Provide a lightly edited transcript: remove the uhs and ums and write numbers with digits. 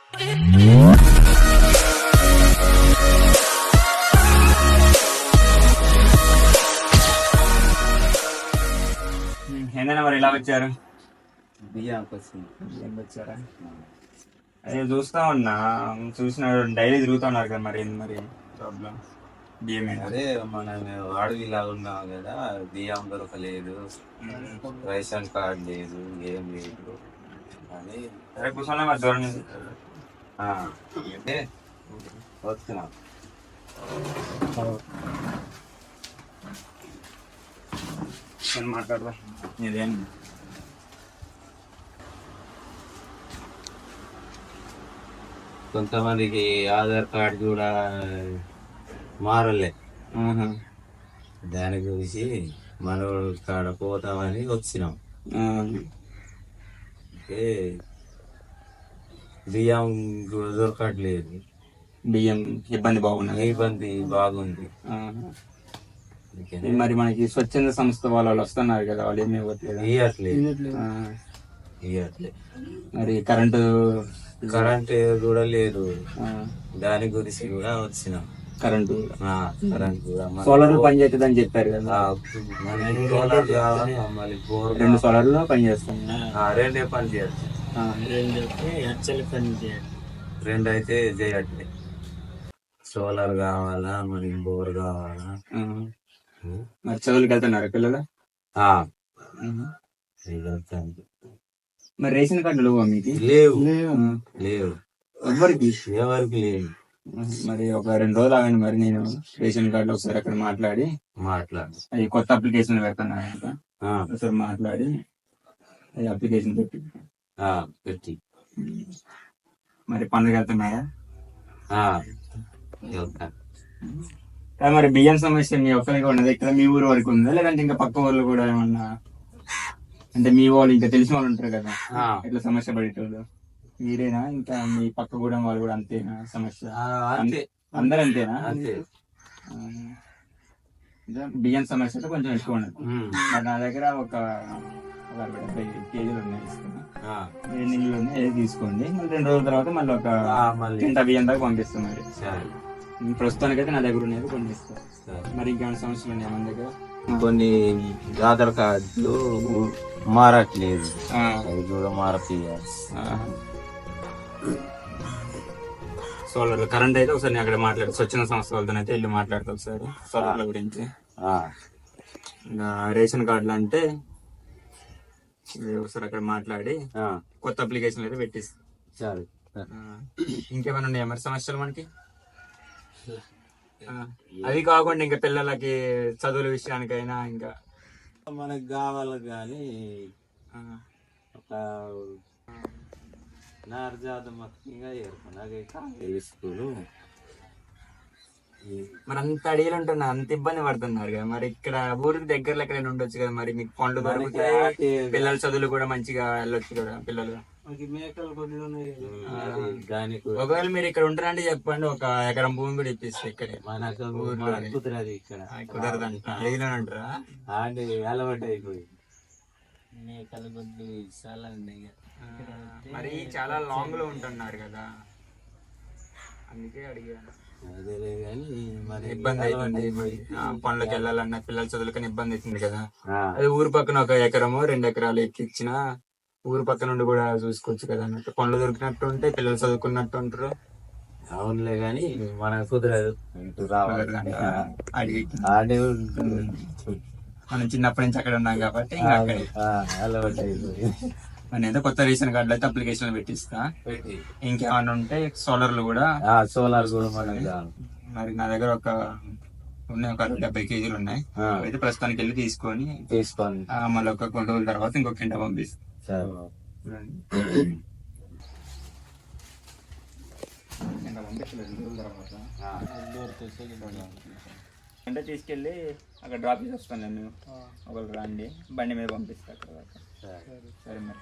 ఏంటన్నా మరి ఎలా వచ్చారు? బియ్యం వచ్చారా? అదే చూస్తా ఉన్నా, చూసిన డైలీ తిరుగుతున్నారు కదా, మరి ఏంది మరి ప్రాబ్లం? బియ్యం అదే మనం అడవిలా ఉన్నాం కదా, బియ్యం దొరకలేదు, రేషన్ కార్డు లేదు, ఏం లేదు అని సరే కూర్చోలే మరి దూరం నుంచి అంటే వస్తున్నాం. మాట్లాడదా ఇదేం కొంతమందికి ఆధార్ కార్డు కూడా మారలే, దాని గురించి మన కాడ పోతామని వచ్చినాం. అంటే బియ్యం కూడా దొరకట్లేదు, బియ్యం ఇబ్బంది బాగుంది. మరి మనకి స్వచ్ఛంద సంస్థ వాళ్ళు వస్తున్నారు కదా, వాళ్ళు ఏమి ఇవ్వట్లేదు. మరి కరెంటు కూడా లేదు, దాని గురించి కూడా వచ్చినాం. కరెంటు కూడా సోలార్ పని చేస్తుంది అని చెప్పారు కదా, సోలార్ కావాలి, మళ్ళీ 2 సోలార్లో పని చేస్తాం. 2 పని చేస్తాం, 2 అయితే చేయట్లేదు. సోలార్ కావాలా, మరి బోర్ కావాలా. మరి చదువులకు వెళ్తున్నారు పిల్లలు? మరి రేషన్ కార్డులు మీకు లేవు, ఎవరికి లేవు. మరి ఒక 2 రోజులు ఆగండి, మరి నేను రేషన్ కార్డులో ఒకసారి అక్కడ మాట్లాడి అవి కొత్త అప్లికేషన్ పెడుతున్నాను, ఒకసారి మాట్లాడి అది అప్లికేషన్ పెట్టి మరి పనులకు వెళ్తున్నాయా? మరి బియ్యం సమస్య మీ ఒక్కరికి ఉన్నది ఇక్కడ, మీ ఊరు వరకు ఉందా, లేదంటే ఇంకా పక్క ఊర్లు కూడా ఏమన్నా? అంటే మీ వాళ్ళు ఇంకా తెలిసిన వాళ్ళు ఉంటారు కదా, ఇట్లా సమస్య పడేటోళ్ళు మీరేనా, ఇంకా మీ పక్క గూడెం వాళ్ళు కూడా అంతేనా సమస్య? అందరు అంతేనా? బియ్యం సమస్య అయితే కొంచెం ఎక్కువ ఉన్నది. మరి నా దగ్గర ఒక 70 కేజీలు ఉన్నాయి, ఇస్తున్నా. 2 నీళ్ళు ఉన్నాయి, ఏది తీసుకోండి. మళ్ళీ 2 రోజుల తర్వాత మళ్ళీ ఒక కింట బియ్యం దాకా పంపిస్తాం. మరి ప్రస్తుతానికి అయితే నా దగ్గర ఉన్నది కొన్ని ఇస్తాను. మరి ఇంకేమైనా సమస్యలు ఉన్నాయి మన దగ్గర? కొన్ని ఆధార్ కార్డులు మారట్లేదు, అవి కూడా మారపియాలి. సోలార్ కరెంట్ అయితే ఒకసారి నేను అక్కడ మాట్లాడు, స్వచ్ఛంద సంస్థ వాళ్ళతో అయితే వెళ్ళి మాట్లాడతా ఒకసారి సోలార్ల గురించి. రేషన్ కార్డులు అంటే ఒకసారి అక్కడ మాట్లాడి కొత్త అప్లికేషన్ అయితే పెట్టిస్తా. ఇంకేమైనా ఉన్నాయా మరి సమస్యలు మనకి? అది కాకుండా ఇంకా పిల్లలకి చదువుల విషయానికైనా ఇంకా మనకు కావాలి కానీ ఒక స్కూలు మరి అంత అడిగిలు ఉంటున్నా, అంత ఇబ్బంది పడుతున్నారు కదా. మరి ఇక్కడ ఊరికి దగ్గరలో ఎక్కడైనా ఉండొచ్చు కదా, మరి మీకు పనులు దొరుకుతాయి, పిల్లల చదువులు కూడా మంచిగా వెళ్ళొచ్చు కదా పిల్లలు. ఒకవేళ మీరు ఇక్కడ ఉంటారంటే చెప్పండి, 1 ఎకరం భూమి కూడా ఇప్పిస్తే ఇక్కడే. కుదరదంట, అంటారా? అలవాటు అయిపోయి మరి చాలా లాంగ్ లో ఉంటున్నారు కదా, అందుకే అడిగాను. ఇబ్బంది అవుతుంది, పనులకు వెళ్ళాలన్నా పిల్లల చదువులకన్నా ఇబ్బంది అవుతుంది కదా. అదే ఊరు పక్కన 1 ఎకరమో 2 ఎకరాలు ఎక్కిచ్చినా ఊరు పక్క నుండి కూడా చూసుకోవచ్చు కదా అన్నట్టు. పనులు దొరికినట్టు ఉంటాయి, పిల్లలు చదువుకున్నట్టు ఉంటారు. అవునులే గాని మనకు కుదరదు, మనం చిన్నప్పటి నుంచి అక్కడ ఉన్నాం కాబట్టి నేనైతే కొత్త రేషన్ కార్డులు అయితే అప్లికేషన్ పెట్టిస్తా. ఇంకేమన్నా ఉంటే సోలార్లు కూడా మరి నా దగ్గర ఒక 70 కేజీలు ఉన్నాయి, అయితే ప్రస్తుతానికి వెళ్ళి తీసుకొని మళ్ళీ ఒక 2 రోజుల తర్వాత ఇంకొక కింట పంపిస్తాను. అంటే తీసుకెళ్ళి అక్కడ డ్రాప్ చేసి వస్తాను నేను, ఒకరు రండి, బండి మీద పంపిస్తా అక్కడ. సరే మరి.